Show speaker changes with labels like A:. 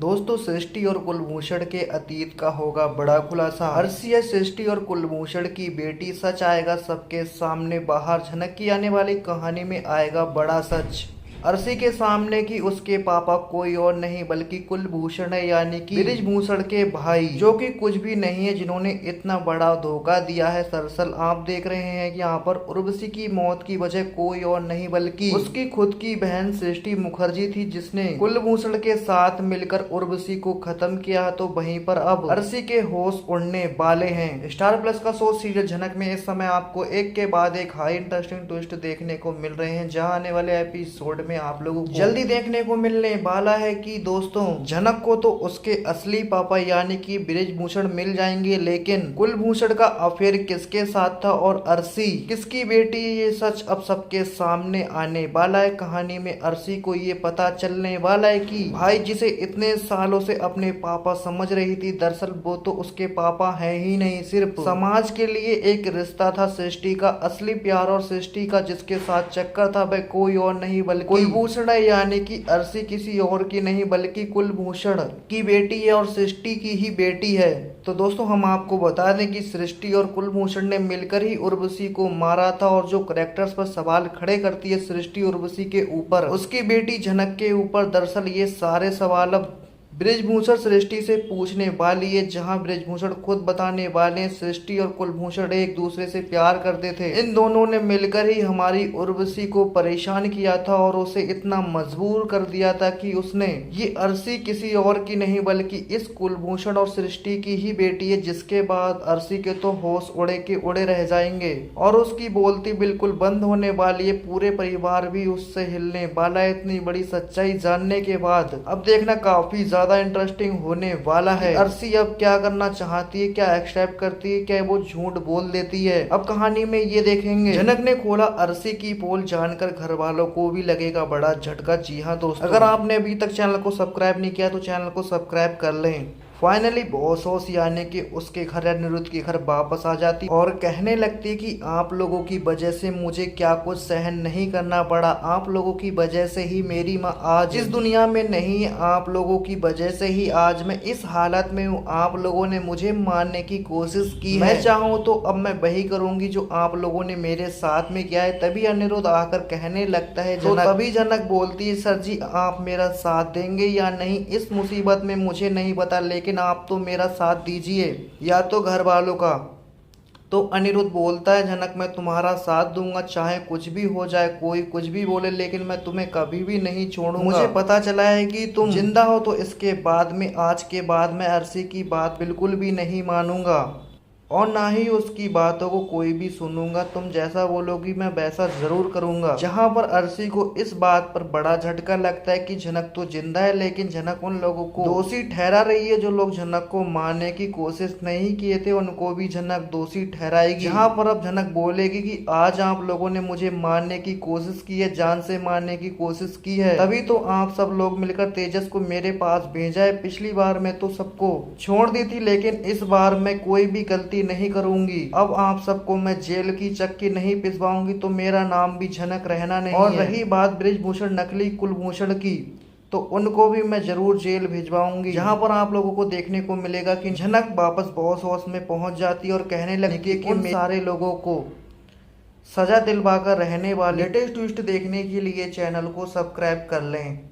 A: दोस्तों सृष्टि और कुलभूषण के अतीत का होगा बड़ा खुलासा। अर्शी सृष्टि और कुलभूषण की बेटी, सच आएगा सबके सामने बाहर। झनक की आने वाली कहानी में आएगा बड़ा सच। अर्शी के सामने कि उसके पापा कोई और नहीं बल्कि कुलभूषण है, यानी कि बृजभूषण के भाई, जो कि कुछ भी नहीं है, जिन्होंने इतना बड़ा धोखा दिया है। दरअसल आप देख रहे हैं कि यहाँ पर उर्वशी की मौत की वजह कोई और नहीं बल्कि उसकी खुद की बहन सृष्टि मुखर्जी थी, जिसने कुलभूषण के साथ मिलकर उर्वशी को खत्म किया। तो वहीं पर अब अर्शी के होश उड़ने वाले हैं। स्टार प्लस का शो सीरियल झनक में इस समय आपको एक के बाद एक हाई इंटरेस्टिंग ट्विस्ट देखने को मिल रहे हैं, जहां आने वाले एपिसोड में आप लोगों को जल्दी देखने को मिलने वाला है कि दोस्तों झनक को तो उसके असली पापा यानी कि बृजभूषण मिल जाएंगे, लेकिन कुलभूषण का अफेयर किसके साथ था और अर्शी किसकी बेटी, ये सच अब सबके सामने आने वाला है। कहानी में अर्शी को ये पता चलने वाला है कि भाई जिसे इतने सालों से अपने पापा समझ रही थी, दरअसल वो तो उसके पापा है ही नहीं, सिर्फ समाज के लिए एक रिश्ता था। सृष्टि का असली प्यार और सृष्टि का जिसके साथ चक्कर था वह कोई और नहीं बल्कि कुलभूषण है, यानी कि अर्शी किसी और की नहीं बल्कि कुलभूषण की बेटी है और सृष्टि की ही बेटी है। तो दोस्तों हम आपको बता दें कि सृष्टि और कुलभूषण ने मिलकर ही उर्वशी को मारा था, और जो करेक्टर्स पर सवाल खड़े करती है सृष्टि उर्वशी के ऊपर, उसकी बेटी झनक के ऊपर, दरअसल ये सारे सवाल अब बृजभूषण सृष्टि से पूछने वाली है, जहां बृजभूषण खुद बताने वाले हैं सृष्टि और कुलभूषण एक दूसरे से प्यार करते थे। इन दोनों ने मिलकर ही हमारी उर्वशी को परेशान किया था और उसे इतना मजबूर कर दिया था कि उसने ये अर्शी किसी और की नहीं बल्कि इस कुलभूषण और सृष्टि की ही बेटी है। जिसके बाद अर्शी के तो होश उड़े के उड़े रह जाएंगे और उसकी बोलती बिल्कुल बंद होने वाली है। पूरे परिवार भी उससे हिलने वाला है। इतनी बड़ी सच्चाई जानने के बाद अब देखना काफी ज्यादा इंटरेस्टिंग होने वाला है। अर्शी अब क्या करना चाहती है, क्या एक्सेप्ट करती है, क्या वो झूठ बोल देती है, अब कहानी में ये देखेंगे। झनक ने खोला अर्शी की पोल, जानकर घर वालों को भी लगेगा बड़ा झटका। जी हाँ दोस्तों, अगर आपने अभी तक चैनल को सब्सक्राइब नहीं किया तो चैनल को सब्सक्राइब कर लें। फाइनली बॉस यानी कि उसके घर अनिरुद्ध के घर वापस आ जाती और कहने लगती कि आप लोगों की वजह से मुझे क्या कुछ सहन नहीं करना पड़ा। आप लोगों की वजह से ही मेरी माँ आज इस दुनिया में नहीं, आप लोगों की वजह से ही आज मैं इस हालत में हूँ। आप लोगों ने मुझे मारने की कोशिश की है, मैं चाहूँ तो अब मैं वही करूंगी जो आप लोगों ने मेरे साथ में किया है। तभी अनिरुद्ध आकर कहने लगता है तो तभी जनक बोलती है, सर जी आप मेरा साथ देंगे या नहीं इस मुसीबत में मुझे नहीं पता, लेकिन आप तो मेरा साथ दीजिए या तो घर वालों का। तो अनिरुद्ध बोलता है, जनक मैं तुम्हारा साथ दूंगा चाहे कुछ भी हो जाए, कोई कुछ भी बोले, लेकिन मैं तुम्हें कभी भी नहीं छोड़ूंगा। मुझे पता चला है कि तुम जिंदा हो, तो इसके बाद में आज के बाद मैं अर्शी की बात बिल्कुल भी नहीं मानूंगा और ना ही उसकी बातों को कोई भी सुनूंगा। तुम जैसा बोलोगी मैं वैसा जरूर करूंगा। जहां पर अर्शी को इस बात पर बड़ा झटका लगता है कि झनक तो जिंदा है, लेकिन झनक उन लोगों को दोषी ठहरा रही है जो लोग झनक को मारने की कोशिश नहीं किए थे, उनको भी झनक दोषी ठहराएगी। जहां पर अब झनक बोलेगी कि आज आप लोगों ने मुझे मारने की कोशिश की है, जान से मारने की कोशिश की है, तभी तो आप सब लोग मिलकर तेजस को मेरे पास भेजा है। पिछली बार मैं तो सबको छोड़ दी थी, लेकिन इस बार मैं कोई भी गलती नहीं करूंगी। अब आप सबको मैं जेल की चक्की नहीं पिसवाऊंगी तो मेरा नाम भी झनक रहना नहीं और रही बात बृजभूषण नकली कुलभूषण की, तो उनको भी मैं जरूर जेल भिजवाऊंगी। जहां पर आप लोगों को देखने को मिलेगा कि झनक वापस बॉस हाउस में पहुंच जाती है और कहने लगती है कि उन सारे लोगों को सजा दिलवाकर रहने वाले लेटेस्ट ट्विस्ट देखने के लिए चैनल को सब्सक्राइब कर लें।